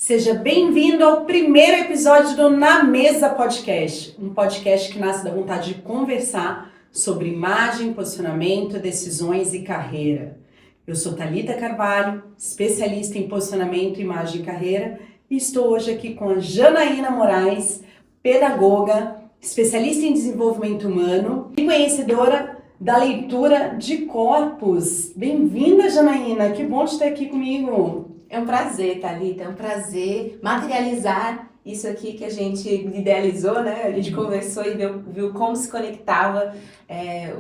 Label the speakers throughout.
Speaker 1: Seja bem-vindo ao primeiro episódio do Na Mesa Podcast, um podcast que nasce da vontade de conversar sobre imagem, posicionamento, decisões e carreira. Eu sou Thalita Carvalho, especialista em posicionamento, imagem e carreira, e estou hoje aqui com a Janaína Moraes, pedagoga, especialista em desenvolvimento humano e conhecedora da leitura de corpos. Bem-vinda, Janaína, que bom te ter aqui comigo.
Speaker 2: É um prazer, Thalita, é um prazer materializar isso aqui que a gente idealizou, né? A gente conversou e viu como se conectava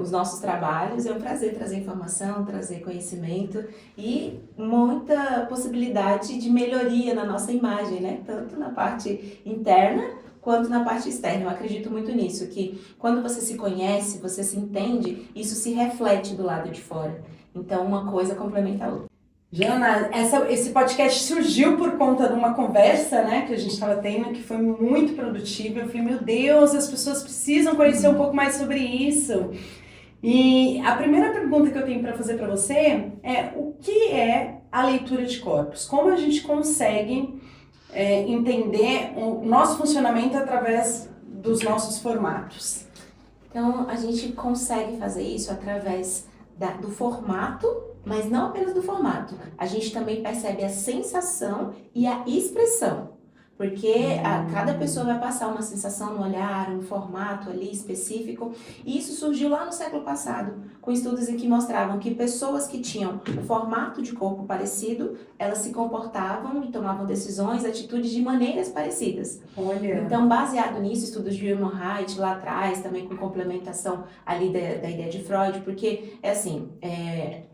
Speaker 2: os nossos trabalhos. É um prazer trazer informação, trazer conhecimento e muita possibilidade de melhoria na nossa imagem, né? Tanto na parte interna quanto na parte externa. Eu acredito muito nisso, que quando você se conhece, você se entende, isso se reflete do lado de fora. Então, uma coisa complementa a outra.
Speaker 1: Jana, esse podcast surgiu por conta de uma conversa, né, que a gente estava tendo, que foi muito produtiva. Eu falei, meu Deus, as pessoas precisam conhecer um pouco mais sobre isso. E a primeira pergunta que eu tenho para fazer para você é o que é a leitura de corpos? Como a gente consegue entender o nosso funcionamento através dos nossos formatos?
Speaker 2: Então, a gente consegue fazer isso através do formato, mas não apenas do formato. A gente também percebe a sensação e a expressão. Porque cada pessoa vai passar uma sensação no olhar, um formato ali específico. E isso surgiu lá no século passado, com estudos em que mostravam que pessoas que tinham um formato de corpo parecido, elas se comportavam e tomavam decisões, atitudes de maneiras parecidas.
Speaker 1: Olha.
Speaker 2: Então, baseado nisso, estudos de Wilhelm Reich lá atrás, também com complementação ali da ideia de Freud, porque é assim,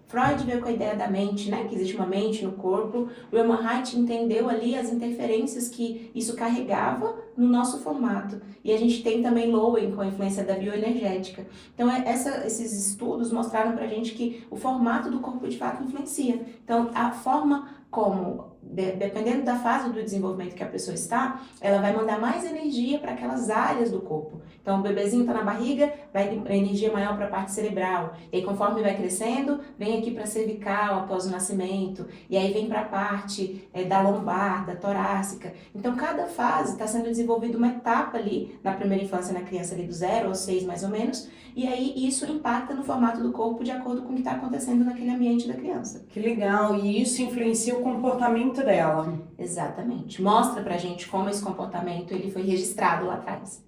Speaker 2: Freud veio com a ideia da mente, né? Que existe uma mente no corpo. O Wilhelm Reich entendeu ali as interferências que isso carregava no nosso formato. E a gente tem também Lowen com a influência da bioenergética. Então, esses estudos mostraram pra gente que o formato do corpo de fato influencia. Então, a forma como, dependendo da fase do desenvolvimento que a pessoa está, ela vai mandar mais energia para aquelas áreas do corpo. Então, o bebezinho está na barriga, vai ter energia maior para a parte cerebral. E aí, conforme vai crescendo, vem aqui para a cervical após o nascimento. E aí vem para a parte da lombar, da torácica. Então, cada fase está sendo desenvolvida uma etapa ali, na primeira infância, na criança ali do 0 aos 6 mais ou menos. E aí, isso impacta no formato do corpo de acordo com o que está acontecendo naquele ambiente da criança.
Speaker 1: Que legal, e isso influencia o comportamento dela.
Speaker 2: Exatamente. Mostra pra gente como esse comportamento ele foi registrado lá atrás.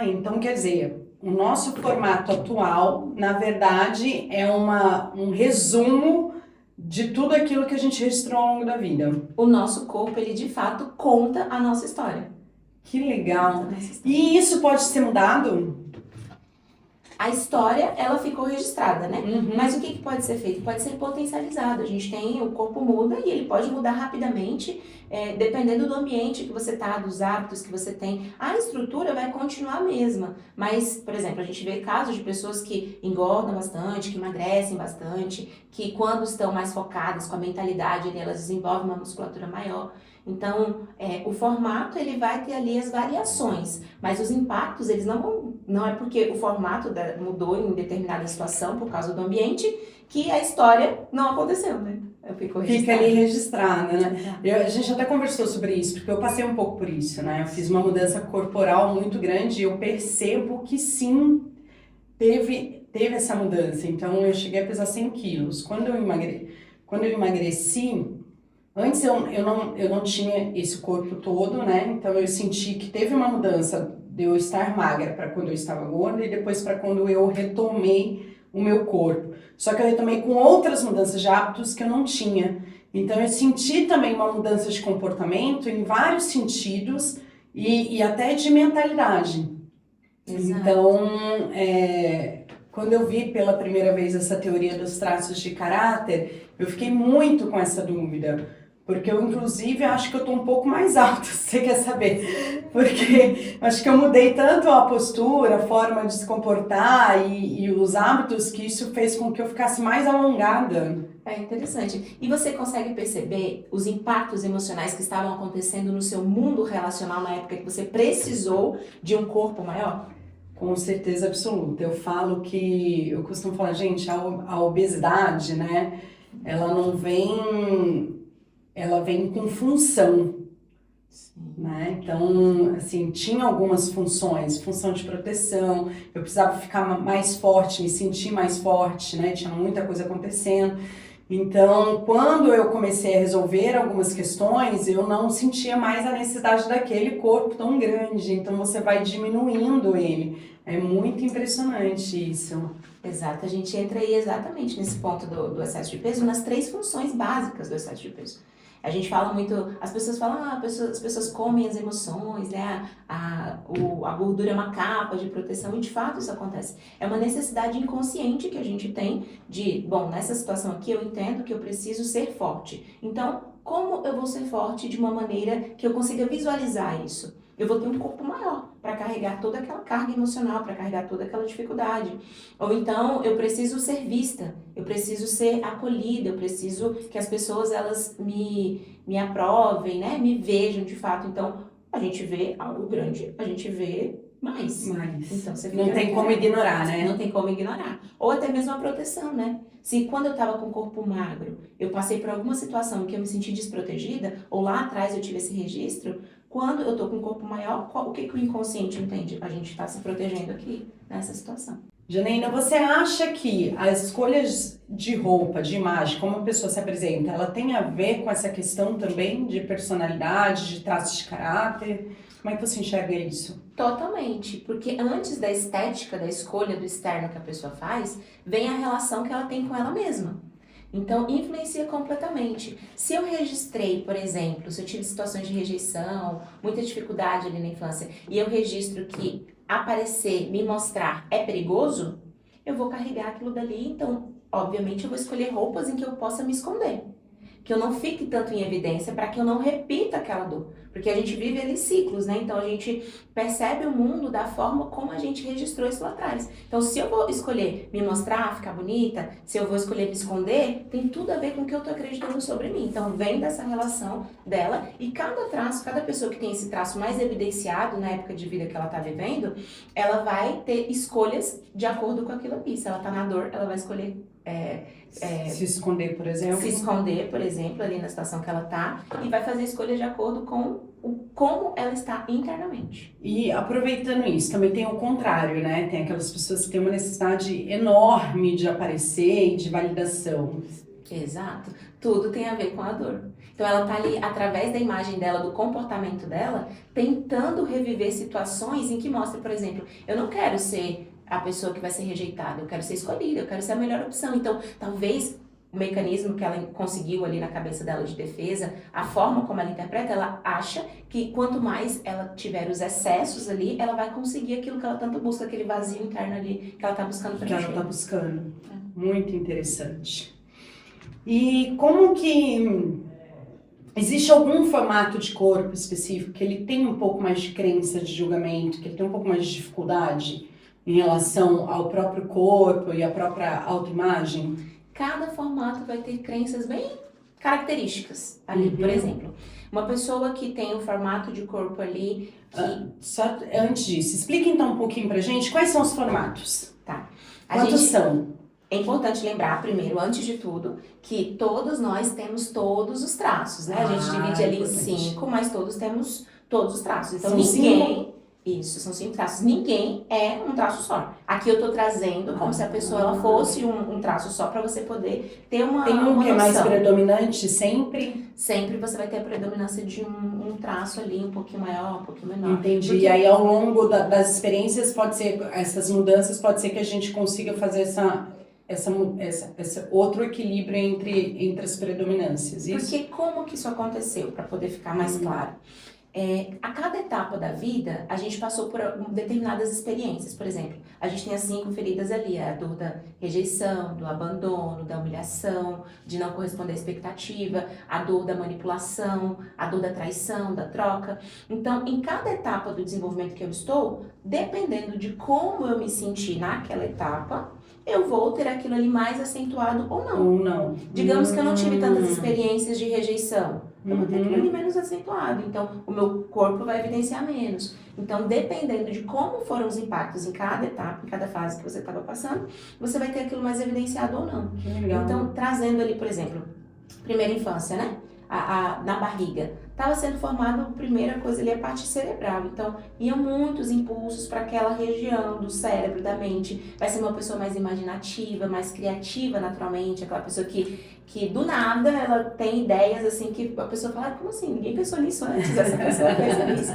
Speaker 1: Então quer dizer, o nosso formato atual, na verdade, é um resumo de tudo aquilo que a gente registrou ao longo da vida.
Speaker 2: O nosso corpo, ele de fato conta a nossa história.
Speaker 1: Que legal. E isso pode ser mudado?
Speaker 2: A história, ela ficou registrada, né?
Speaker 1: Uhum.
Speaker 2: Mas o que pode ser feito? Pode ser potencializado. A gente tem, o corpo muda e ele pode mudar rapidamente, dependendo do ambiente que você tá, dos hábitos que você tem. A estrutura vai continuar a mesma, mas, por exemplo, a gente vê casos de pessoas que engordam bastante, que emagrecem bastante, que quando estão mais focadas com a mentalidade, elas desenvolvem uma musculatura maior. Então, o formato, ele vai ter ali as variações, mas os impactos, eles não é porque o formato mudou em determinada situação por causa do ambiente que a história não aconteceu, né?
Speaker 1: Fica ali registrada, né? A gente até conversou sobre isso, porque eu passei um pouco por isso, né? Eu fiz uma mudança corporal muito grande e eu percebo que sim, teve essa mudança. Então, eu cheguei a pesar 100 quilos. Quando eu emagreci, antes eu não tinha esse corpo todo, né? Então eu senti que teve uma mudança de eu estar magra para quando eu estava gorda e depois para quando eu retomei o meu corpo. Só que eu retomei com outras mudanças de hábitos que eu não tinha. Então eu senti também uma mudança de comportamento em vários sentidos e até de mentalidade.
Speaker 2: Exato.
Speaker 1: Então, quando eu vi pela primeira vez essa teoria dos traços de caráter, eu fiquei muito com essa dúvida. Porque eu, inclusive, acho que eu tô um pouco mais alta, se você quer saber. Porque acho que eu mudei tanto a postura, a forma de se comportar e os hábitos que isso fez com que eu ficasse mais alongada.
Speaker 2: É interessante. E você consegue perceber os impactos emocionais que estavam acontecendo no seu mundo relacional na época que você precisou de um corpo maior?
Speaker 1: Com certeza absoluta. Eu costumo falar, gente, a obesidade, né, ela não vem ela vem com função, né? Então, assim, tinha algumas funções, função de proteção, eu precisava ficar mais forte, me sentir mais forte, né? Tinha muita coisa acontecendo. Então, quando eu comecei a resolver algumas questões, eu não sentia mais a necessidade daquele corpo tão grande. Então, você vai diminuindo ele. É muito impressionante isso.
Speaker 2: Exato, a gente entra aí exatamente nesse ponto do excesso de peso, nas 3 funções básicas do excesso de peso. A gente fala muito, as pessoas falam, as pessoas comem as emoções, né? A gordura é uma capa de proteção, e de fato isso acontece. É uma necessidade inconsciente que a gente tem de, bom, nessa situação aqui eu entendo que eu preciso ser forte. Então, como eu vou ser forte de uma maneira que eu consiga visualizar isso? Eu vou ter um corpo maior para carregar toda aquela carga emocional, para carregar toda aquela dificuldade. Ou então, eu preciso ser vista, eu preciso ser acolhida, eu preciso que as pessoas elas me aprovem, né? Me vejam de fato. Então, a gente vê algo grande, a gente vê mais. Então, você
Speaker 1: não tem como ignorar, né?
Speaker 2: Não tem como ignorar. Ou até mesmo a proteção, né? Se quando eu estava com o corpo magro, eu passei por alguma situação que eu me senti desprotegida, ou lá atrás eu tive esse registro, quando eu tô com um corpo maior, o que o inconsciente entende? A gente está se protegendo aqui nessa situação.
Speaker 1: Janaína, você acha que as escolhas de roupa, de imagem, como a pessoa se apresenta, ela tem a ver com essa questão também de personalidade, de traços de caráter? Como é que você enxerga isso?
Speaker 2: Totalmente, porque antes da estética, da escolha do externo que a pessoa faz, vem a relação que ela tem com ela mesma. Então, influencia completamente. Se eu registrei, por exemplo, se eu tive situações de rejeição, muita dificuldade ali na infância, e eu registro que aparecer, me mostrar é perigoso, eu vou carregar aquilo dali. Então, obviamente, eu vou escolher roupas em que eu possa me esconder. Que eu não fique tanto em evidência para que eu não repita aquela dor. Porque a gente vive ali ciclos, né? Então a gente percebe o mundo da forma como a gente registrou isso lá atrás. Então se eu vou escolher me mostrar, ficar bonita, se eu vou escolher me esconder, tem tudo a ver com o que eu tô acreditando sobre mim. Então vem dessa relação dela, e cada traço, cada pessoa que tem esse traço mais evidenciado na época de vida que ela tá vivendo, ela vai ter escolhas de acordo com aquilo ali. Se ela tá na dor, ela vai escolher
Speaker 1: se esconder, por exemplo.
Speaker 2: Se esconder, por exemplo, ali na situação que ela tá, e vai fazer escolhas de acordo com como ela está internamente.
Speaker 1: E aproveitando isso, também tem o contrário, né? Tem aquelas pessoas que têm uma necessidade enorme de aparecer e de validação.
Speaker 2: Exato. Tudo tem a ver com a dor. Então ela tá ali, através da imagem dela, do comportamento dela, tentando reviver situações em que mostra, por exemplo, eu não quero ser a pessoa que vai ser rejeitada, eu quero ser escolhida, eu quero ser a melhor opção. Então, talvez o mecanismo que ela conseguiu ali na cabeça dela de defesa, a forma como ela interpreta, ela acha que quanto mais ela tiver os excessos ali, ela vai conseguir aquilo que ela tanto busca, aquele vazio interno ali que ela tá buscando preencher.
Speaker 1: Que ela tá buscando. Muito interessante. E como que... Existe algum formato de corpo específico que ele tem um pouco mais de crença de julgamento, que ele tem um pouco mais de dificuldade em relação ao próprio corpo e à própria autoimagem?
Speaker 2: Cada formato vai ter crenças bem características ali. Por exemplo, uma pessoa que tem um formato de corpo ali que...
Speaker 1: Só antes disso, explica então um pouquinho pra gente quais são os formatos.
Speaker 2: Tá.
Speaker 1: Quantos são?
Speaker 2: É importante lembrar, primeiro, antes de tudo, que todos nós temos todos os traços, né? A gente divide ali em 5, mas todos temos todos os traços. Então,
Speaker 1: são
Speaker 2: ninguém...
Speaker 1: 5?
Speaker 2: Isso, são 5 traços. Ninguém é um traço só. Aqui eu tô trazendo como se a pessoa ela fosse um traço só, para você poder ter uma
Speaker 1: Tem um
Speaker 2: uma
Speaker 1: que é mais
Speaker 2: noção.
Speaker 1: predominante sempre?
Speaker 2: Sempre você vai ter a predominância de um traço ali, um pouquinho maior, um pouquinho menor.
Speaker 1: Entendi.
Speaker 2: Porque...
Speaker 1: E aí, ao longo das experiências, pode ser, essas mudanças, pode ser que a gente consiga fazer esse outro equilíbrio entre as predominâncias. Isso?
Speaker 2: Porque como que isso aconteceu, para poder ficar mais claro? A cada etapa da vida, a gente passou por determinadas experiências. Por exemplo, a gente tem as 5 feridas ali, a dor da rejeição, do abandono, da humilhação, de não corresponder à expectativa, a dor da manipulação, a dor da traição, da troca. Então, em cada etapa do desenvolvimento que eu estou, dependendo de como eu me senti naquela etapa, eu vou ter aquilo ali mais acentuado ou não.
Speaker 1: Ou não.
Speaker 2: Digamos que eu não tive tantas experiências de rejeição. Eu vou ter aquilo ali menos acentuado. Então, o meu corpo vai evidenciar menos. Então, dependendo de como foram os impactos em cada etapa, em cada fase que você estava passando, você vai ter aquilo mais evidenciado ou não.
Speaker 1: Que legal.
Speaker 2: Então, trazendo ali, por exemplo, primeira infância, né? na barriga, estava sendo formado, a primeira coisa ali, a parte cerebral. Então, iam muitos impulsos para aquela região do cérebro, da mente. Vai ser uma pessoa mais imaginativa, mais criativa naturalmente, aquela pessoa que do nada ela tem ideias assim que a pessoa fala, como assim? Ninguém pensou nisso antes, essa pessoa pensa nisso.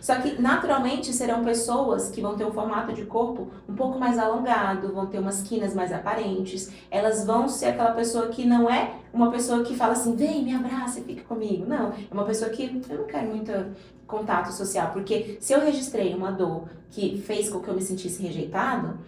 Speaker 2: Só que naturalmente serão pessoas que vão ter um formato de corpo um pouco mais alongado, vão ter umas quinas mais aparentes, elas vão ser aquela pessoa que não é uma pessoa que fala assim, vem, me abraça e fica comigo. Não, é uma pessoa que eu não quero muito contato social, porque se eu registrei uma dor que fez com que eu me sentisse rejeitado,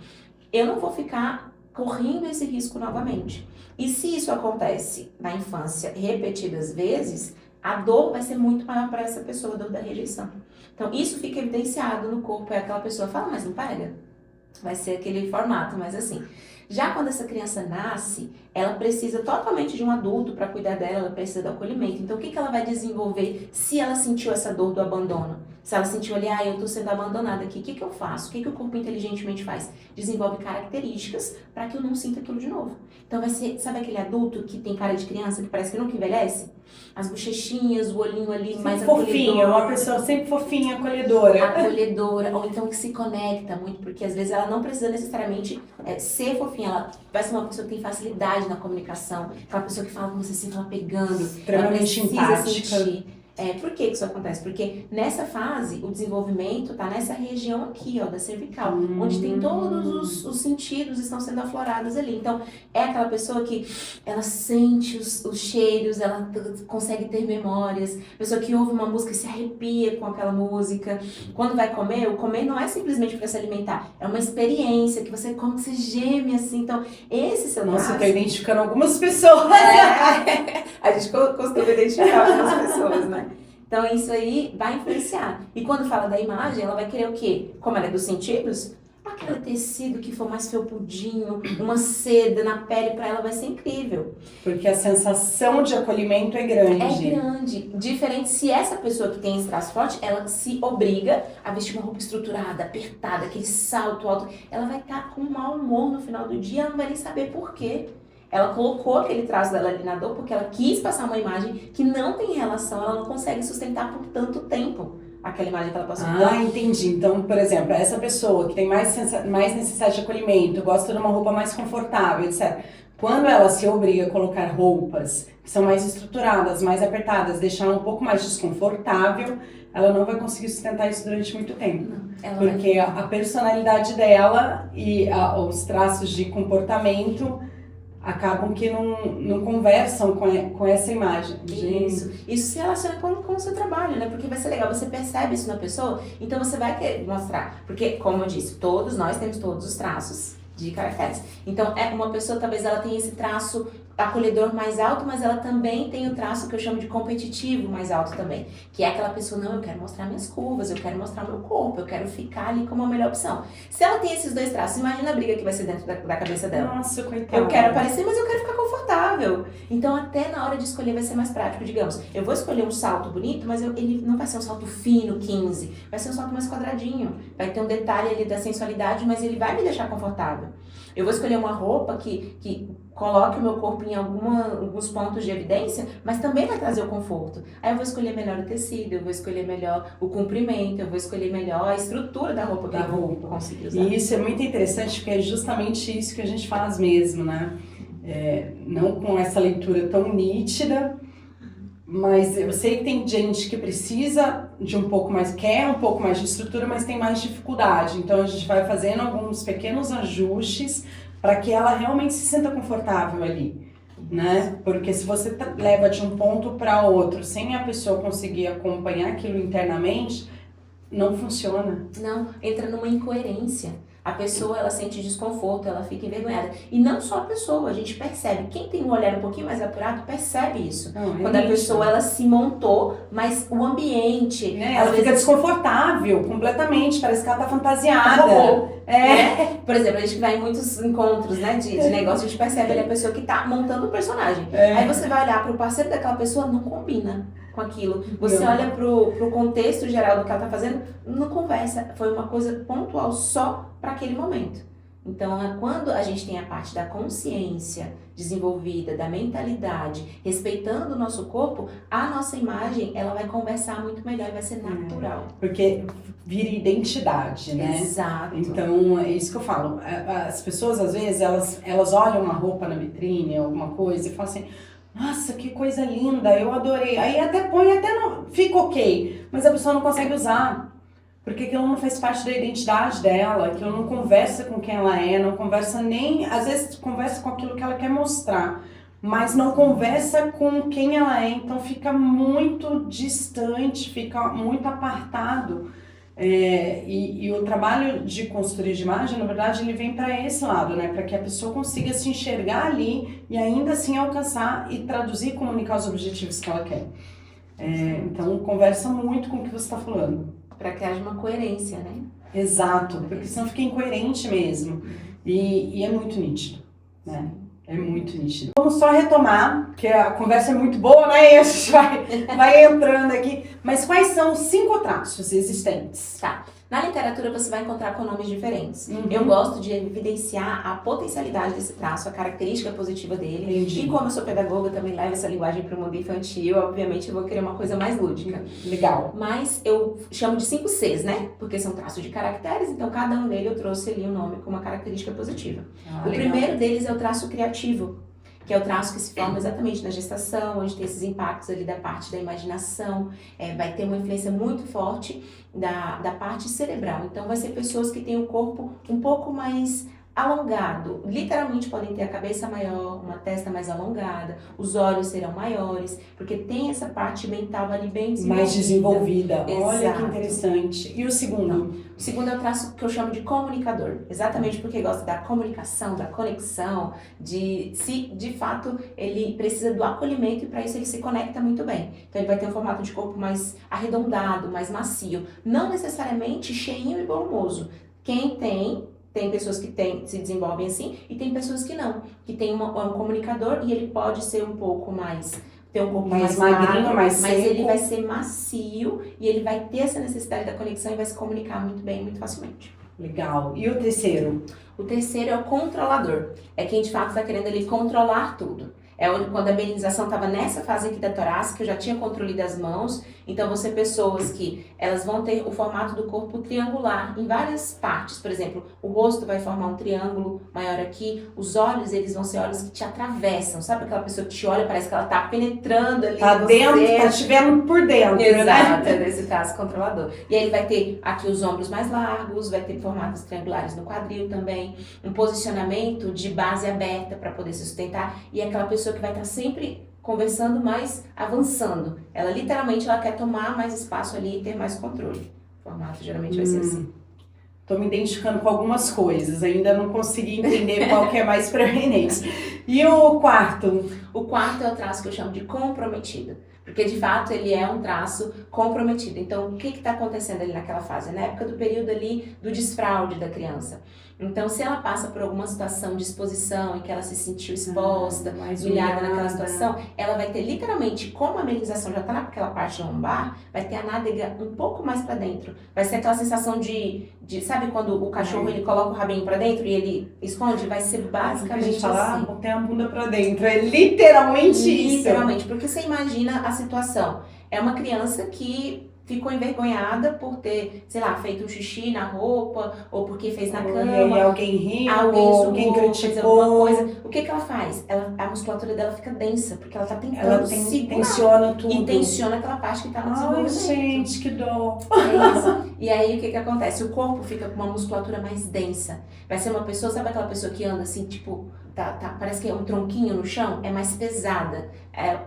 Speaker 2: eu não vou ficar correndo esse risco novamente. E se isso acontece na infância repetidas vezes, a dor vai ser muito maior para essa pessoa, a dor da rejeição. Então, isso fica evidenciado no corpo, é aquela pessoa fala, mas não pega? Vai ser aquele formato, mas assim. Já quando essa criança nasce, ela precisa totalmente de um adulto para cuidar dela, ela precisa do acolhimento. Então, o que ela vai desenvolver se ela sentiu essa dor do abandono? Se ela sentiu ali, eu estou sendo abandonada aqui, o que eu faço? O que o corpo inteligentemente faz? Desenvolve características para que eu não sinta aquilo de novo. Então, vai ser, sabe aquele adulto que tem cara de criança, que parece que nunca envelhece? As bochechinhas, o olhinho ali
Speaker 1: sempre
Speaker 2: mais
Speaker 1: fofinha,
Speaker 2: acolhedor.
Speaker 1: uma pessoa sempre fofinha, acolhedora.
Speaker 2: Acolhedora, ou então que se conecta muito, porque às vezes ela não precisa necessariamente ser fofinha, ela vai ser uma pessoa que tem facilidade na comunicação, aquela pessoa que fala com você assim, fala pegando, ela precisa
Speaker 1: empática.
Speaker 2: sentir. Por que isso acontece? Porque nessa fase, o desenvolvimento está nessa região aqui, ó, da cervical, onde tem todos os sentidos estão sendo aflorados ali. Então, é aquela pessoa que ela sente os cheiros, ela consegue ter memórias, pessoa que ouve uma música e se arrepia com aquela música. Quando vai comer, o comer não é simplesmente para se alimentar, é uma experiência que você come, você geme assim. Então, esse seu
Speaker 1: Nossa, eu
Speaker 2: traço...
Speaker 1: tô identificando algumas pessoas.
Speaker 2: A gente costuma identificar algumas pessoas, né? Então, isso aí vai influenciar. E quando fala da imagem, ela vai querer o quê? Como ela é dos sentidos, aquele tecido que for mais felpudinho, uma seda na pele, para ela vai ser incrível.
Speaker 1: Porque a sensação de acolhimento é grande.
Speaker 2: É grande. Diferente se essa pessoa que tem esse traço forte, ela se obriga a vestir uma roupa estruturada, apertada, aquele salto alto. Ela vai estar com um mau humor no final do dia, ela não vai nem saber por quê. Ela colocou aquele traço dela ali na dor porque ela quis passar uma imagem que não tem relação, ela não consegue sustentar por tanto tempo aquela imagem que ela passou.
Speaker 1: Entendi. Então, por exemplo, essa pessoa que tem mais necessidade de acolhimento, gosta de uma roupa mais confortável, etc. Quando ela se obriga a colocar roupas que são mais estruturadas, mais apertadas, deixar ela um pouco mais desconfortável, ela não vai conseguir sustentar isso durante muito tempo. Porque a personalidade dela e os traços de comportamento acabam que não conversam com essa imagem.
Speaker 2: Isso se relaciona com o seu trabalho, né? Porque vai ser legal, você percebe isso na pessoa, então você vai querer mostrar. Porque, como eu disse, todos nós temos todos os traços de caracteres. Então, uma pessoa, talvez ela tenha esse traço acolhedor mais alto, mas ela também tem o traço que eu chamo de competitivo mais alto também. Que é aquela pessoa, não, eu quero mostrar minhas curvas, eu quero mostrar meu corpo, eu quero ficar ali como a melhor opção. Se ela tem esses dois traços, imagina a briga que vai ser dentro da cabeça dela.
Speaker 1: Nossa, coitada.
Speaker 2: Eu quero aparecer, mas eu quero ficar confortável. Então, até na hora de escolher vai ser mais prático. Digamos, eu vou escolher um salto bonito, mas ele não vai ser um salto fino, 15. Vai ser um salto mais quadradinho. Vai ter um detalhe ali da sensualidade, mas ele vai me deixar confortável. Eu vou escolher uma roupa que coloque o meu corpo em alguns pontos de evidência, mas também vai trazer o conforto. Aí eu vou escolher melhor o tecido, eu vou escolher melhor o comprimento, eu vou escolher melhor a estrutura da roupa que eu vou conseguir usar.
Speaker 1: E isso é muito interessante, porque é justamente isso que a gente faz mesmo, né? Não com essa leitura tão nítida, mas eu sei que tem gente que precisa de um pouco mais, quer um pouco mais de estrutura, mas tem mais dificuldade. Então a gente vai fazendo alguns pequenos ajustes para que ela realmente se sinta confortável ali, né? Porque se você leva de um ponto para outro sem a pessoa conseguir acompanhar aquilo internamente, não funciona.
Speaker 2: Não, entra numa incoerência. A pessoa, ela sente desconforto, ela fica envergonhada. E não só a pessoa, a gente percebe. Quem tem um olhar um pouquinho mais apurado, percebe isso. Quando a pessoa, ela se montou, mas o ambiente...
Speaker 1: ela fica desconfortável completamente, parece que ela tá fantasiada.
Speaker 2: Por exemplo, a gente vai em muitos encontros, né, de negócio, a gente percebe ali a pessoa que tá montando o personagem. Aí você vai olhar pro parceiro daquela pessoa, não combina com aquilo. Você olha pro contexto geral do que ela tá fazendo, não conversa. Foi uma coisa pontual só para aquele momento. Então, quando a gente tem a parte da consciência desenvolvida, da mentalidade, respeitando o nosso corpo, a nossa imagem, ela vai conversar muito melhor e vai ser natural.
Speaker 1: Porque vira identidade, né?
Speaker 2: Exato.
Speaker 1: Então, é isso que eu falo. As pessoas, às vezes, elas olham uma roupa na vitrine, alguma coisa, e falam assim, nossa, que coisa linda, eu adorei. Aí até põe, fica ok, mas a pessoa não consegue usar. Porque aquilo não faz parte da identidade dela, aquilo não conversa com quem ela é, não conversa nem, às vezes conversa com aquilo que ela quer mostrar, mas não conversa com quem ela é, então fica muito distante, fica muito apartado. E o trabalho de consultoria de imagem, na verdade, ele vem para esse lado, né? Para que a pessoa consiga se enxergar ali e ainda assim alcançar e traduzir e comunicar os objetivos que ela quer. Então, conversa muito com o que você está falando.
Speaker 2: Para que haja uma coerência, né?
Speaker 1: Exato, porque senão fica incoerente mesmo. E é muito nítido, né? É muito nítido. Vamos só retomar, porque a conversa é muito boa, né? E a gente vai entrando aqui. Mas quais são os 5 traços existentes?
Speaker 2: Tá. Na literatura você vai encontrar com nomes diferentes.
Speaker 1: Uhum.
Speaker 2: Eu gosto de evidenciar a potencialidade desse traço, a característica positiva dele.
Speaker 1: Entendi.
Speaker 2: E como eu sou pedagoga, eu também levo essa linguagem para o mundo infantil, obviamente eu vou querer uma coisa mais lúdica.
Speaker 1: Legal.
Speaker 2: Mas eu chamo de 5 Cs, né? Porque são traços de caracteres, então cada um deles eu trouxe ali um nome com uma característica positiva. O
Speaker 1: legal.
Speaker 2: primeiro deles é o traço criativo, que é o traço que se forma exatamente na gestação, onde tem esses impactos ali da parte da imaginação, vai ter uma influência muito forte da parte cerebral. Então, vai ser pessoas que têm o corpo um pouco mais alongado, literalmente podem ter a cabeça maior, uma testa mais alongada, os olhos serão maiores, porque tem essa parte mental ali bem desenvolvida.
Speaker 1: Mais desenvolvida.
Speaker 2: Exato.
Speaker 1: Olha que interessante. E o segundo?
Speaker 2: O segundo é o traço que eu chamo de comunicador, exatamente porque gosta da comunicação, da conexão, de fato ele precisa do acolhimento e para isso ele se conecta muito bem. Então ele vai ter um formato de corpo mais arredondado, mais macio, não necessariamente cheinho e volumoso. Quem tem pessoas que se desenvolvem assim e tem pessoas que não, que tem um comunicador e ele pode ser um pouco mais, ter um pouco mais
Speaker 1: magrinho,
Speaker 2: largo,
Speaker 1: mais
Speaker 2: mas
Speaker 1: seco.
Speaker 2: ele vai ser macio e ele vai ter essa necessidade da conexão e vai se comunicar muito bem, muito facilmente.
Speaker 1: Legal. E o terceiro?
Speaker 2: O terceiro é o controlador, é quem de fato está querendo ele controlar tudo. É onde, quando a belinização estava nessa fase aqui da torácica, eu já tinha controle das mãos. Então, vão ser pessoas que elas vão ter o formato do corpo triangular em várias partes. Por exemplo, o rosto vai formar um triângulo maior aqui. Os olhos, eles vão ser olhos que te atravessam. Sabe aquela pessoa que te olha, parece que ela está penetrando ali
Speaker 1: Tá dentro, tá te vendo por dentro,
Speaker 2: Exato,
Speaker 1: né?
Speaker 2: é desse traço controlador. E aí ele vai ter aqui os ombros mais largos, vai ter formatos triangulares no quadril também. Um posicionamento de base aberta para poder se sustentar. E aquela pessoa que vai estar sempre conversando mais, avançando. Ela literalmente quer tomar mais espaço ali e ter mais controle. O formato geralmente vai ser assim.
Speaker 1: Tô me identificando com algumas coisas, ainda não consegui entender qual que é mais preeminente. E o quarto?
Speaker 2: O quarto é o traço que eu chamo de comprometido. Porque, de fato, ele é um traço comprometido. Então, o que está acontecendo ali naquela fase? Na época do período ali do desfraude da criança. Então, se ela passa por alguma situação de exposição em que ela se sentiu exposta, humilhada naquela situação, ela vai ter, literalmente, como a amenização já está naquela parte lombar, vai ter a nádega um pouco mais para dentro. Vai ser aquela sensação de sabe quando o cachorro ele coloca o rabinho para dentro e ele esconde? Vai ser basicamente assim.
Speaker 1: Tem a bunda para dentro. É literalmente isso.
Speaker 2: Literalmente, porque você imagina a situação. É uma criança que ficou envergonhada por ter, sei lá, feito um xixi na roupa, ou porque fez na cama.
Speaker 1: E alguém riu,
Speaker 2: alguém
Speaker 1: criticou.
Speaker 2: alguma coisa. O que ela faz? A musculatura dela fica densa, porque ela tá tentando segurar.
Speaker 1: Tensiona tudo.
Speaker 2: E tensiona aquela parte que tá no desenvolvimento.
Speaker 1: Ai, gente, que dó.
Speaker 2: É isso. E aí, o que acontece? O corpo fica com uma musculatura mais densa. Vai ser uma pessoa, sabe aquela pessoa que anda assim, tipo, parece que é um tronquinho no chão? É mais pesada.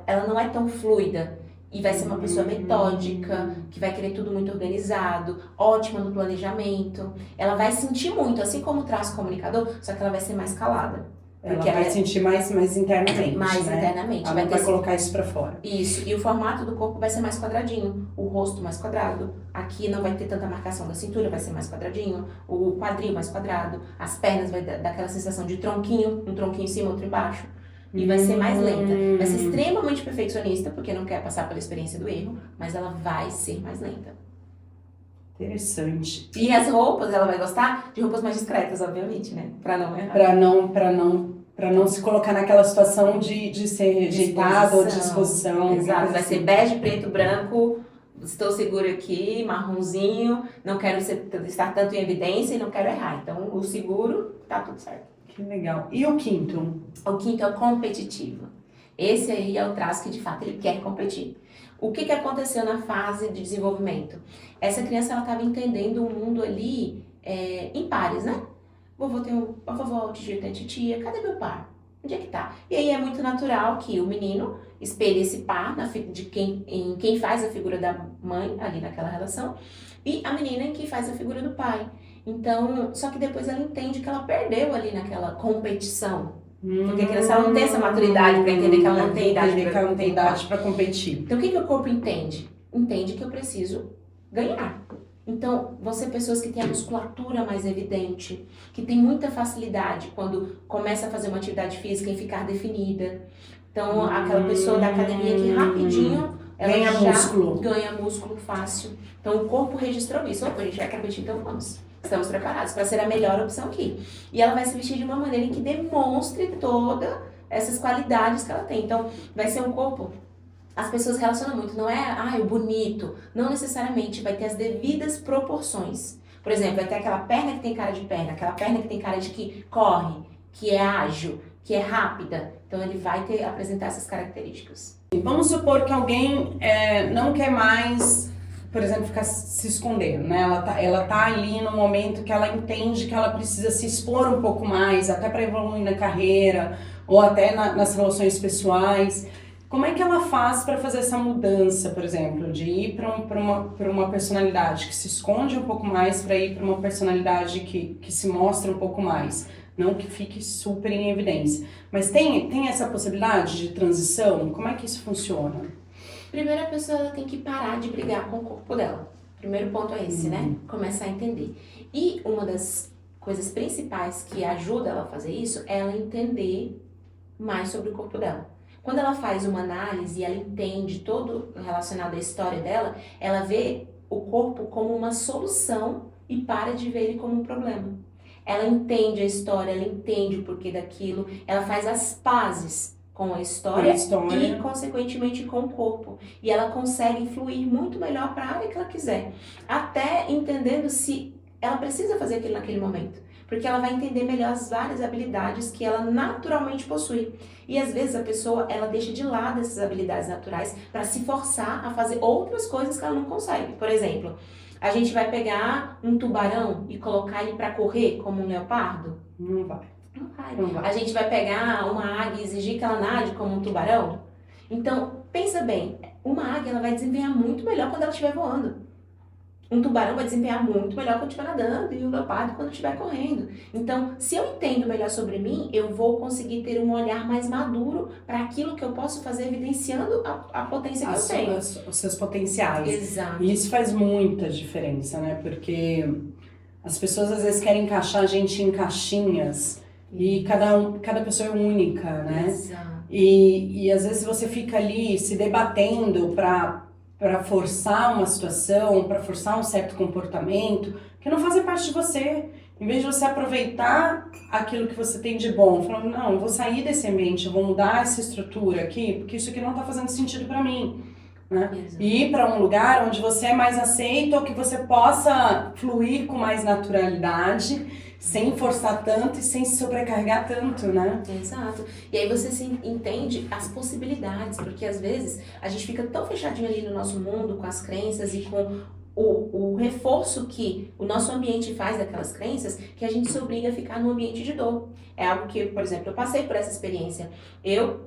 Speaker 2: Ela não é tão fluida. E vai ser uma pessoa metódica, que vai querer tudo muito organizado, ótima no planejamento. Ela vai sentir muito, assim como o traço comunicador, só que ela vai ser mais calada.
Speaker 1: Ela vai sentir mais internamente.
Speaker 2: Mais
Speaker 1: né?
Speaker 2: internamente.
Speaker 1: Ela vai colocar isso pra fora.
Speaker 2: Isso. E o formato do corpo vai ser mais quadradinho. O rosto mais quadrado. Aqui não vai ter tanta marcação da cintura, vai ser mais quadradinho. O quadril mais quadrado. As pernas vai dar aquela sensação de tronquinho. Um tronquinho em cima, outro embaixo. E vai ser mais lenta. Vai ser extremamente perfeccionista, porque não quer passar pela experiência do erro, mas ela vai ser mais lenta.
Speaker 1: Interessante.
Speaker 2: E as roupas, ela vai gostar de roupas mais discretas, obviamente, né? Pra não errar.
Speaker 1: Para não se colocar naquela situação de ser rejeitado ou de exposição.
Speaker 2: Exato, vai ser bege, preto, branco, estou seguro aqui, marronzinho, não quero estar tanto em evidência e não quero errar. Então, o seguro, tá tudo certo.
Speaker 1: Que legal. E o quinto?
Speaker 2: O quinto é o competitivo. Esse aí é o traço que, de fato, ele quer competir. O que aconteceu na fase de desenvolvimento? Essa criança, ela estava entendendo o mundo ali em pares, né? Vovô tem a vovó, o tio tem a titia, cadê meu par? Onde é que tá? E aí é muito natural que o menino espelhe esse par em quem faz a figura da mãe ali naquela relação e a menina em quem faz a figura do pai. Então, só que depois ela entende que ela perdeu ali naquela competição. Porque a criança ela não tem essa maturidade para entender que ela não tem idade
Speaker 1: para competir.
Speaker 2: Então, o que o corpo entende? Entende que eu preciso ganhar. Então, vão ser pessoas que têm a musculatura mais evidente, que têm muita facilidade quando começa a fazer uma atividade física em ficar definida. Então, aquela pessoa da academia que rapidinho ela ganha músculo fácil. Então, o corpo registrou isso. Opa, a gente vai competir, então vamos. Estamos preparados para ser a melhor opção aqui. E ela vai se vestir de uma maneira em que demonstre todas essas qualidades que ela tem. Então, vai ser um corpo... As pessoas relacionam muito, não é, o bonito. Não necessariamente, vai ter as devidas proporções. Por exemplo, vai ter aquela perna que tem cara de perna, aquela perna que tem cara de que corre, que é ágil, que é rápida. Então, ele vai apresentar essas características.
Speaker 1: Vamos supor que alguém não quer mais, por exemplo, ficar se escondendo, né? Ela tá ali no momento que ela entende que ela precisa se expor um pouco mais, até para evoluir na carreira, ou até nas relações pessoais. Como é que ela faz para fazer essa mudança, por exemplo, de ir para uma personalidade que se esconde um pouco mais para ir para uma personalidade que se mostra um pouco mais? Não que fique super em evidência. Mas tem essa possibilidade de transição? Como é que isso funciona?
Speaker 2: Primeiro, a pessoa ela tem que parar de brigar com o corpo dela. Primeiro ponto é esse, né? Começar a entender. E uma das coisas principais que ajuda ela a fazer isso é ela entender mais sobre o corpo dela. Quando ela faz uma análise e ela entende todo relacionado à história dela, ela vê o corpo como uma solução e para de ver ele como um problema. Ela entende a história, ela entende o porquê daquilo, ela faz as pazes com a história e, consequentemente, com o corpo. E ela consegue fluir muito melhor para a área que ela quiser, até entendendo se ela precisa fazer aquilo naquele momento. Porque ela vai entender melhor as várias habilidades que ela naturalmente possui. E às vezes a pessoa, ela deixa de lado essas habilidades naturais para se forçar a fazer outras coisas que ela não consegue. Por exemplo, a gente vai pegar um tubarão e colocar ele para correr como um leopardo?
Speaker 1: Não vai.
Speaker 2: Não vai. A gente vai pegar uma águia e exigir que ela nade como um tubarão? Então, pensa bem, uma águia ela vai desempenhar muito melhor quando ela estiver voando. Um tubarão vai desempenhar muito melhor quando estiver nadando e o leopardo quando estiver correndo. Então, se eu entendo melhor sobre mim, eu vou conseguir ter um olhar mais maduro para aquilo que eu posso fazer, evidenciando a potência que eu tenho.
Speaker 1: Os seus potenciais.
Speaker 2: Exato.
Speaker 1: E isso faz muita diferença, né? Porque as pessoas às vezes querem encaixar a gente em caixinhas e cada pessoa é única, né?
Speaker 2: Exato.
Speaker 1: E às vezes você fica ali se debatendo para forçar uma situação, para forçar um certo comportamento que não faz parte de você. Em vez de você aproveitar aquilo que você tem de bom, falando, não, eu vou sair desse ambiente, eu vou mudar essa estrutura aqui, porque isso aqui não está fazendo sentido para mim. Né? E ir para um lugar onde você é mais aceito, ou que você possa fluir com mais naturalidade, sem forçar tanto e sem se sobrecarregar tanto, né?
Speaker 2: Exato. E aí você entende as possibilidades, porque às vezes a gente fica tão fechadinho ali no nosso mundo, com as crenças e com o reforço que o nosso ambiente faz daquelas crenças, que a gente se obriga a ficar no ambiente de dor. É algo que, por exemplo, eu passei por essa experiência. Eu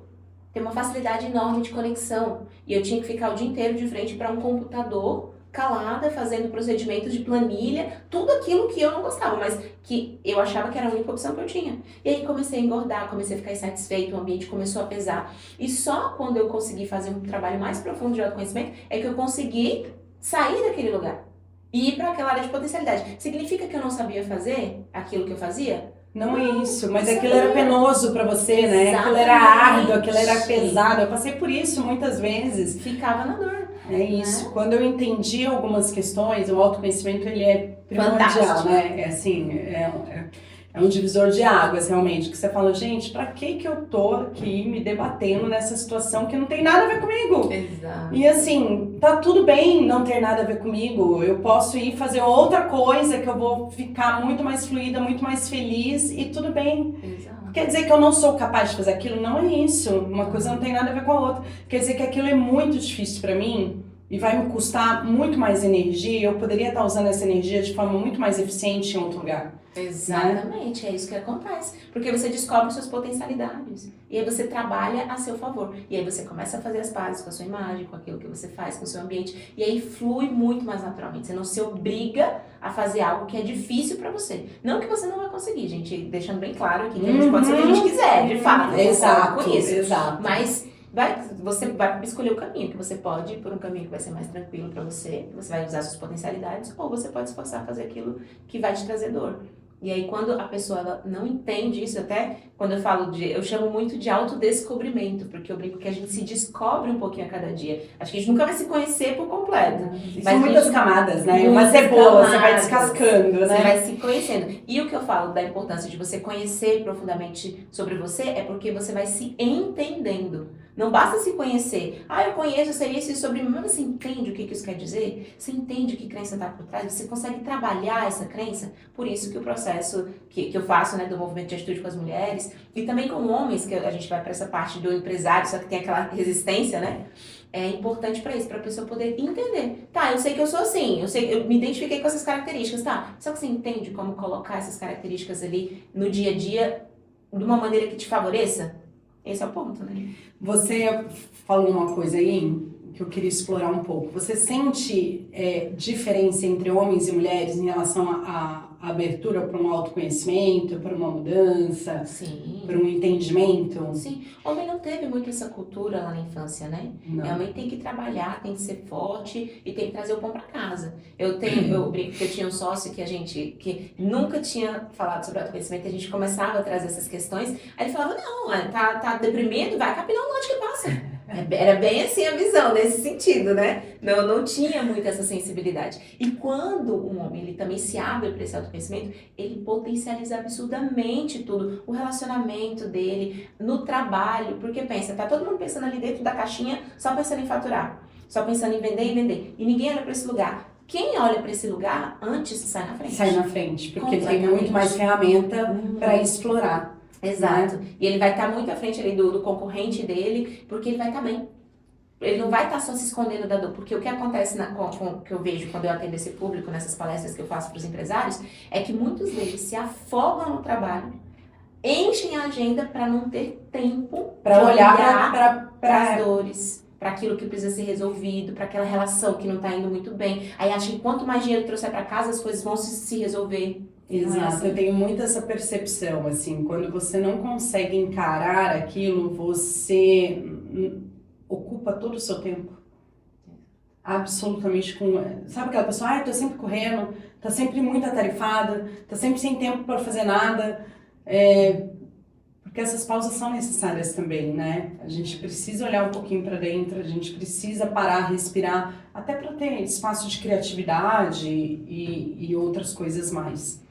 Speaker 2: tenho uma facilidade enorme de conexão e eu tinha que ficar o dia inteiro de frente para um computador, calada, fazendo procedimentos de planilha, tudo aquilo que eu não gostava, mas que eu achava que era a única opção que eu tinha. E aí comecei a engordar, comecei a ficar insatisfeito, o ambiente começou a pesar. E só quando eu consegui fazer um trabalho mais profundo de autoconhecimento é que eu consegui sair daquele lugar e ir para aquela área de potencialidade. Significa que eu não sabia fazer aquilo que eu fazia?
Speaker 1: Não é isso, mas aquilo era penoso pra você, né? Exatamente. Aquilo era árduo, aquilo era pesado. Eu passei por isso muitas vezes.
Speaker 2: Ficava na dor.
Speaker 1: É isso. Quando eu entendi algumas questões, o autoconhecimento ele é primordial,
Speaker 2: Fantástico.
Speaker 1: né? É assim, é um divisor de águas, realmente. Que você fala, gente, pra que eu tô aqui me debatendo nessa situação que não tem nada a ver comigo?
Speaker 2: Exato.
Speaker 1: E assim, tá tudo bem não ter nada a ver comigo. Eu posso ir fazer outra coisa que eu vou ficar muito mais fluida, muito mais feliz e tudo bem.
Speaker 2: Exato.
Speaker 1: Quer dizer que eu não sou capaz de fazer aquilo? Não é isso. Uma coisa não tem nada a ver com a outra. Quer dizer que aquilo é muito difícil pra mim e vai me custar muito mais energia. Eu poderia estar usando essa energia de forma muito mais eficiente em outro lugar.
Speaker 2: Exatamente, é isso que acontece. Porque você descobre suas potencialidades. E aí você trabalha a seu favor. E aí você começa a fazer as pazes com a sua imagem, com aquilo que você faz, com o seu ambiente. E aí flui muito mais naturalmente. Você não se obriga a fazer algo que é difícil pra você. Não que você não vai conseguir, gente. Deixando bem claro aqui que a gente pode ser o que a gente quiser, de fato.
Speaker 1: Exato,
Speaker 2: Com isso.
Speaker 1: exato.
Speaker 2: Mas você vai escolher o caminho, que você pode ir por um caminho que vai ser mais tranquilo pra você, que você vai usar suas potencialidades, ou você pode se esforçar a fazer aquilo que vai te trazer dor. E aí quando a pessoa ela não entende isso, até quando eu falo eu chamo muito de autodescobrimento, porque eu brinco que a gente se descobre um pouquinho a cada dia. Acho que a gente nunca vai se conhecer por completo.
Speaker 1: São muitas camadas, né? Uma cebola, você vai descascando, né?
Speaker 2: Você vai se conhecendo. E o que eu falo da importância de você conhecer profundamente sobre você é porque você vai se entendendo. Não basta se conhecer. Eu conheço, eu sei isso sobre mim. Mas você entende o que isso quer dizer? Você entende o que crença está por trás? Você consegue trabalhar essa crença? Por isso que o processo que eu faço, né, do movimento de atitude com as mulheres, e também com homens, que a gente vai para essa parte do empresário, só que tem aquela resistência, né? É importante para isso, para a pessoa poder entender. Tá, eu sei que eu sou assim, eu me identifiquei com essas características, tá? Só que você entende como colocar essas características ali no dia a dia de uma maneira que te favoreça? Esse é o ponto, né?
Speaker 1: Você falou uma coisa aí que eu queria explorar um pouco. Você sente diferença entre homens e mulheres em relação à abertura para um autoconhecimento, para uma mudança,Sim. para um entendimento?
Speaker 2: Sim. Homem não teve muito essa cultura lá na infância, né?
Speaker 1: Não.
Speaker 2: Homem tem que trabalhar, tem que ser forte e tem que trazer o pão para casa. Eu brinco que eu tinha um sócio que nunca tinha falado sobre autoconhecimento, a gente começava a trazer essas questões, aí ele falava, não, tá deprimido, vai capinar um lote que passa. Era bem assim a visão, nesse sentido, né? Não tinha muito essa sensibilidade. E quando um homem ele também se abre para esse autoconhecimento, ele potencializa absurdamente tudo. O relacionamento dele, no trabalho. Porque pensa, tá todo mundo pensando ali dentro da caixinha, só pensando em faturar. Só pensando em vender e vender. E ninguém olha para esse lugar. Quem olha para esse lugar, antes sai na frente.
Speaker 1: Sai na frente, porque tem muito mais ferramenta para explorar.
Speaker 2: Exato. E ele vai estar muito à frente ali do concorrente dele, porque ele vai estar bem. Ele não vai estar só se escondendo da dor, porque o que acontece que eu vejo quando eu atendo esse público, nessas palestras que eu faço para os empresários, é que muitos deles se afogam no trabalho, enchem a agenda para não ter tempo
Speaker 1: para olhar
Speaker 2: para as dores, para aquilo que precisa ser resolvido, para aquela relação que não está indo muito bem. Aí acha que quanto mais dinheiro trouxer para casa, as coisas vão se resolver.
Speaker 1: Exato, eu tenho muito essa percepção, assim, quando você não consegue encarar aquilo, você ocupa todo o seu tempo. Absolutamente sabe aquela pessoa, tô sempre correndo, tá sempre muito atarefada, tá sempre sem tempo para fazer nada, porque essas pausas são necessárias também, né? A gente precisa olhar um pouquinho para dentro, a gente precisa parar, respirar, até para ter espaço de criatividade e outras coisas mais.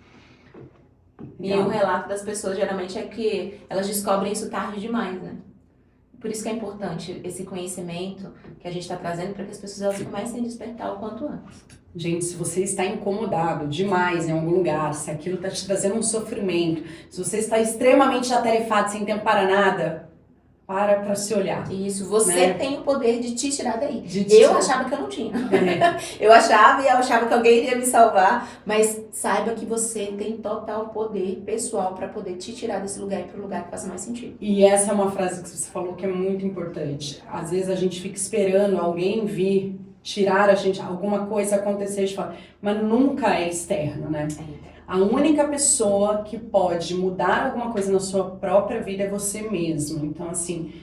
Speaker 2: E o relato das pessoas geralmente é que elas descobrem isso tarde demais, né? Por isso que é importante esse conhecimento que a gente está trazendo para que as pessoas elas comecem a despertar o quanto antes.
Speaker 1: Gente, se você está incomodado demais em algum lugar, se aquilo está te trazendo um sofrimento, se você está extremamente atarefado, sem tempo para nada, para se olhar.
Speaker 2: Isso, você, né, tem o poder de te tirar daí. Achava que eu não tinha. Eu achava que alguém iria me salvar, mas saiba que você tem total poder pessoal para poder te tirar desse lugar e ir para o lugar que faça mais sentido.
Speaker 1: E essa é uma frase que você falou que é muito importante. Às vezes a gente fica esperando alguém vir tirar a gente, alguma coisa acontecer de fora, mas nunca é externo, né? A única pessoa que pode mudar alguma coisa na sua própria vida é você mesmo. Então, assim,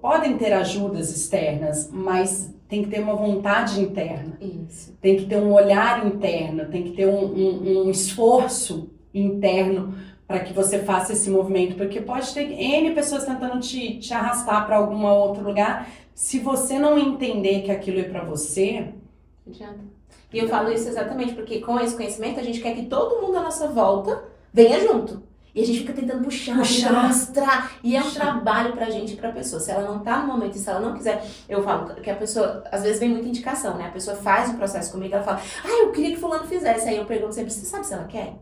Speaker 1: podem ter ajudas externas, mas tem que ter uma vontade interna.
Speaker 2: Isso.
Speaker 1: Tem que ter um olhar interno, tem que ter um esforço interno para que você faça esse movimento. Porque pode ter N pessoas tentando te arrastar para algum outro lugar, Se você não entender que aquilo é para você,
Speaker 2: Não adianta. E eu falo isso exatamente porque com esse conhecimento a gente quer que todo mundo à nossa volta venha junto. E a gente fica tentando puxar, tentando mostrar. E é um trabalho pra gente e pra pessoa. Se ela não tá no momento e se ela não quiser, eu falo que a pessoa, às vezes vem muita indicação, né? A pessoa faz o processo comigo, ela fala, eu queria que fulano fizesse. Aí eu pergunto sempre, você sabe se ela quer?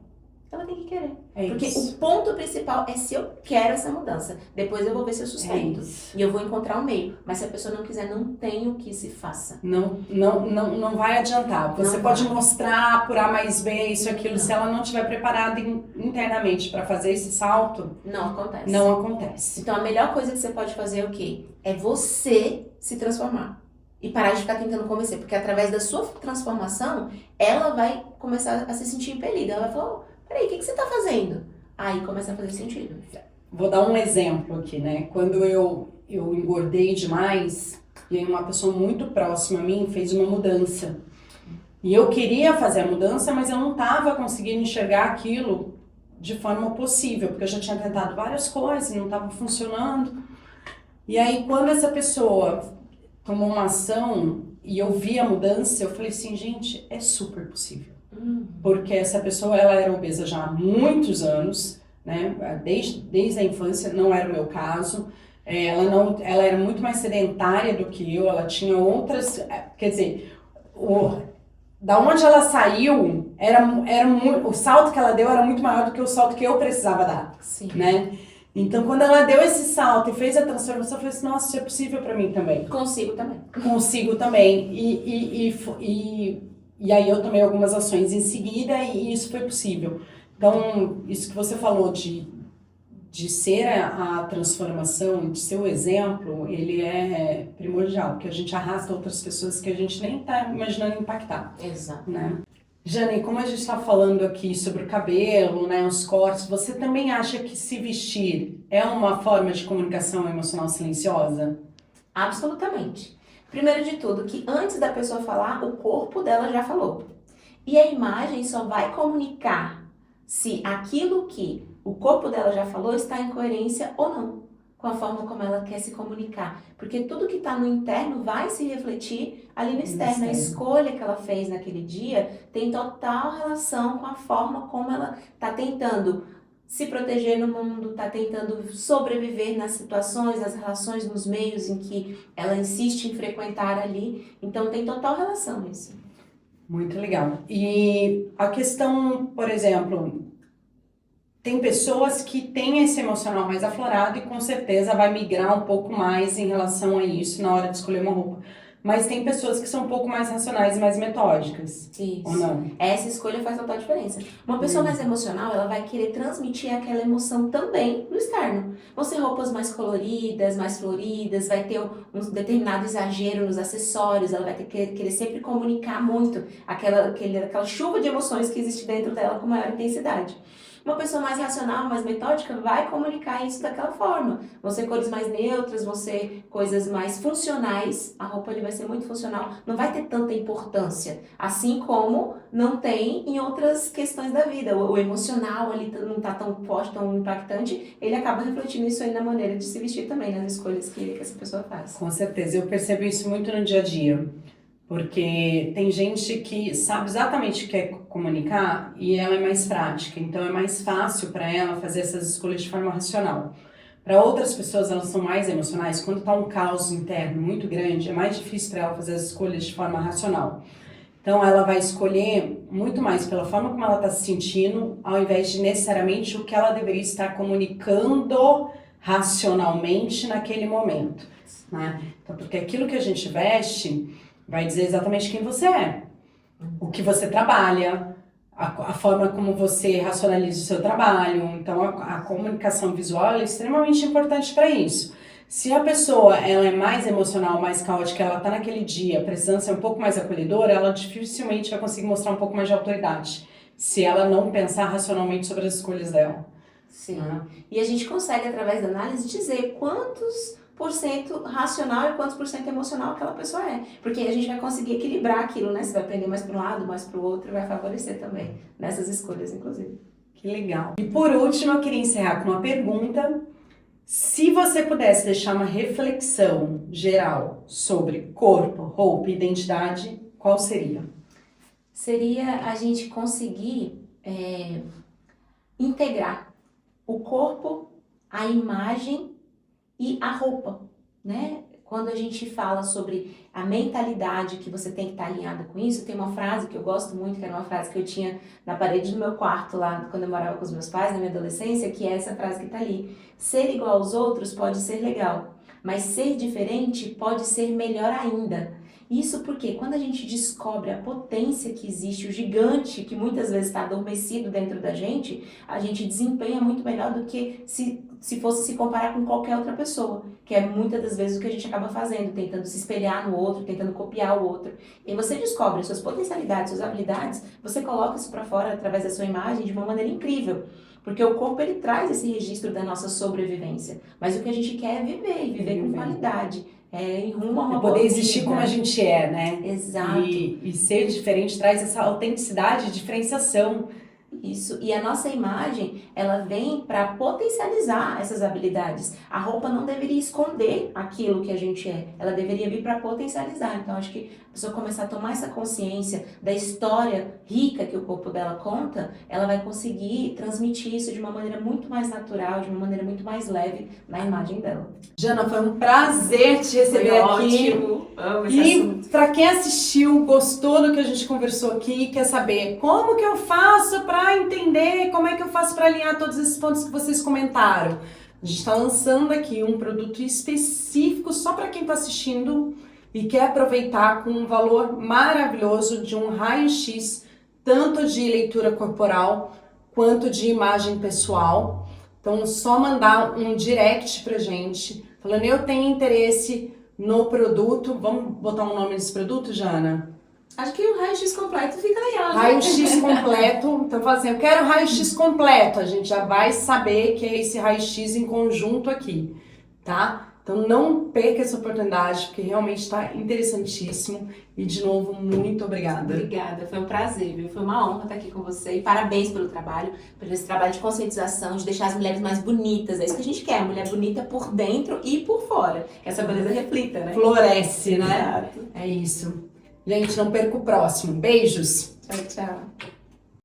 Speaker 2: Ela tem que querer. Porque o ponto principal é se eu quero essa mudança. Depois eu vou ver se eu sustento. E eu vou encontrar um meio. Mas se a pessoa não quiser, não tem o que se faça.
Speaker 1: Não vai adiantar. Você pode mostrar, apurar mais bem isso, aquilo. Se ela não estiver preparada internamente para fazer esse salto,
Speaker 2: não acontece.
Speaker 1: Não acontece.
Speaker 2: Então a melhor coisa que você pode fazer é o quê? É você se transformar. E parar de ficar tentando convencer. Porque através da sua transformação, ela vai começar a se sentir impelida. Ela vai falar, peraí, o que você tá fazendo? Aí começa a fazer sentido.
Speaker 1: Vou dar um exemplo aqui, né? Quando eu engordei demais, e aí uma pessoa muito próxima a mim fez uma mudança. E eu queria fazer a mudança, mas eu não estava conseguindo enxergar aquilo de forma possível, porque eu já tinha tentado várias coisas e não estava funcionando. E aí, quando essa pessoa tomou uma ação e eu vi a mudança, eu falei assim, gente, é super possível. Porque essa pessoa, ela era obesa já há muitos anos, né? Desde a infância, não era o meu caso. Ela era muito mais sedentária do que eu, ela tinha outras, quer dizer, da onde ela saiu, o salto que ela deu era muito maior do que o salto que eu precisava dar. Sim. Né? Então, quando ela deu esse salto e fez a transformação, eu falei assim, nossa, isso é possível pra mim também.
Speaker 2: Consigo também.
Speaker 1: Consigo também. E aí eu tomei algumas ações em seguida e isso foi possível. Então, isso que você falou de ser a transformação, de ser o exemplo, ele é primordial, porque a gente arrasta outras pessoas que a gente nem está imaginando impactar.
Speaker 2: Exato.
Speaker 1: Né? Jane, como a gente está falando aqui sobre o cabelo, né, os cortes, você também acha que se vestir é uma forma de comunicação emocional silenciosa?
Speaker 2: Absolutamente. Primeiro de tudo, que antes da pessoa falar, o corpo dela já falou. E a imagem só vai comunicar se aquilo que o corpo dela já falou está em coerência ou não com a forma como ela quer se comunicar. Porque tudo que está no interno vai se refletir ali no externo. A escolha que ela fez naquele dia tem total relação com a forma como ela está tentando se proteger no mundo, está tentando sobreviver nas situações, nas relações, nos meios em que ela insiste em frequentar ali. Então tem total relação isso.
Speaker 1: Muito legal. E a questão, por exemplo, tem pessoas que têm esse emocional mais aflorado e com certeza vai migrar um pouco mais em relação a isso na hora de escolher uma roupa. Mas tem pessoas que são um pouco mais racionais e mais metódicas.
Speaker 2: Isso.
Speaker 1: Ou não?
Speaker 2: Essa escolha faz total diferença. Uma pessoa mais emocional, ela vai querer transmitir aquela emoção também no externo. Vão ser roupas mais coloridas, mais floridas, vai ter um determinado exagero nos acessórios, ela vai ter que querer sempre comunicar muito aquela chuva de emoções que existe dentro dela com maior intensidade. Uma pessoa mais racional, mais metódica, vai comunicar isso daquela forma. Vão ser cores mais neutras, vão ser coisas mais funcionais. A roupa ali vai ser muito funcional, não vai ter tanta importância. Assim como não tem em outras questões da vida. O emocional ali não está tão forte, tão impactante, ele acaba refletindo isso aí na maneira de se vestir também, nas escolhas que essa pessoa faz.
Speaker 1: Com certeza, eu percebo isso muito no dia a dia. Porque tem gente que sabe exatamente o que quer comunicar e ela é mais prática, então é mais fácil para ela fazer essas escolhas de forma racional. Para outras pessoas, elas são mais emocionais, quando está um caos interno muito grande, é mais difícil para ela fazer as escolhas de forma racional. Então ela vai escolher muito mais pela forma como ela está se sentindo, ao invés de necessariamente o que ela deveria estar comunicando racionalmente naquele momento. Né? Então, porque aquilo que a gente veste vai dizer exatamente quem você é, o que você trabalha, a forma como você racionaliza o seu trabalho. Então, a comunicação visual é extremamente importante para isso. Se a pessoa ela é mais emocional, mais caótica, ela está naquele dia precisando ser um pouco mais acolhedora, ela dificilmente vai conseguir mostrar um pouco mais de autoridade, se ela não pensar racionalmente sobre as escolhas dela.
Speaker 2: Sim. E a gente consegue, através da análise, dizer quantos % racional e quantos % emocional aquela pessoa é. Porque a gente vai conseguir equilibrar aquilo, né? Você vai aprender mais para um lado, mais para o outro, e vai favorecer também nessas escolhas, inclusive.
Speaker 1: Que legal. E por último, eu queria encerrar com uma pergunta. Se você pudesse deixar uma reflexão geral sobre corpo, roupa e identidade, qual seria?
Speaker 2: Seria a gente conseguir integrar o corpo, a imagem e a roupa, né? Quando a gente fala sobre a mentalidade que você tem que estar alinhado com isso, tem uma frase que eu gosto muito, que era uma frase que eu tinha na parede do meu quarto lá, quando eu morava com os meus pais, na minha adolescência, que é essa frase que está ali. Ser igual aos outros pode ser legal, mas ser diferente pode ser melhor ainda. Isso porque quando a gente descobre a potência que existe, o gigante que muitas vezes está adormecido dentro da gente, a gente desempenha muito melhor do que se fosse se comparar com qualquer outra pessoa, que é muitas das vezes o que a gente acaba fazendo, tentando se espelhar no outro, tentando copiar o outro. E você descobre suas potencialidades, suas habilidades, você coloca isso para fora através da sua imagem de uma maneira incrível. Porque o corpo, ele traz esse registro da nossa sobrevivência. Mas o que a gente quer é viver, e viver com qualidade. Em rumo a uma
Speaker 1: poder
Speaker 2: boa
Speaker 1: existir
Speaker 2: vida.
Speaker 1: como a gente é, né?
Speaker 2: Exato.
Speaker 1: E ser diferente traz essa autenticidade, diferenciação.
Speaker 2: Isso, e a nossa imagem, ela vem para potencializar essas habilidades. A roupa não deveria esconder aquilo que a gente é, ela deveria vir para potencializar. Então, acho que a pessoa começar a tomar essa consciência da história rica que o corpo dela conta, ela vai conseguir transmitir isso de uma maneira muito mais natural, de uma maneira muito mais leve na imagem dela.
Speaker 1: Jana, foi um prazer te receber aqui.
Speaker 2: Ótimo, amo esse
Speaker 1: E
Speaker 2: assunto.
Speaker 1: para quem assistiu, gostou do que a gente conversou aqui, quer saber como que eu faço para entender, como é que eu faço para alinhar todos esses pontos que vocês comentaram. A gente está lançando aqui um produto específico só para quem está assistindo e quer aproveitar com um valor maravilhoso de um raio-x, tanto de leitura corporal quanto de imagem pessoal. Então, só mandar um direct pra gente, falando eu tenho interesse no produto. Vamos botar um nome desse produto, Jana?
Speaker 2: Acho que o raio-x completo fica legal, né?
Speaker 1: Raio-x completo. Então, fala assim, eu quero raio-x completo. A gente já vai saber que é esse raio-x em conjunto aqui, tá? Então, não perca essa oportunidade, porque realmente está interessantíssimo. E, de novo, muito obrigada.
Speaker 2: Obrigada, foi um prazer, viu? Foi uma honra estar aqui com você e parabéns pelo trabalho, por esse trabalho de conscientização, de deixar as mulheres mais bonitas. É isso que a gente quer, a mulher bonita por dentro e por fora. Que essa beleza reflita, né?
Speaker 1: Floresce, né?
Speaker 2: Exato.
Speaker 1: É isso. Gente, não perca o próximo. Beijos!
Speaker 2: Tchau, tchau.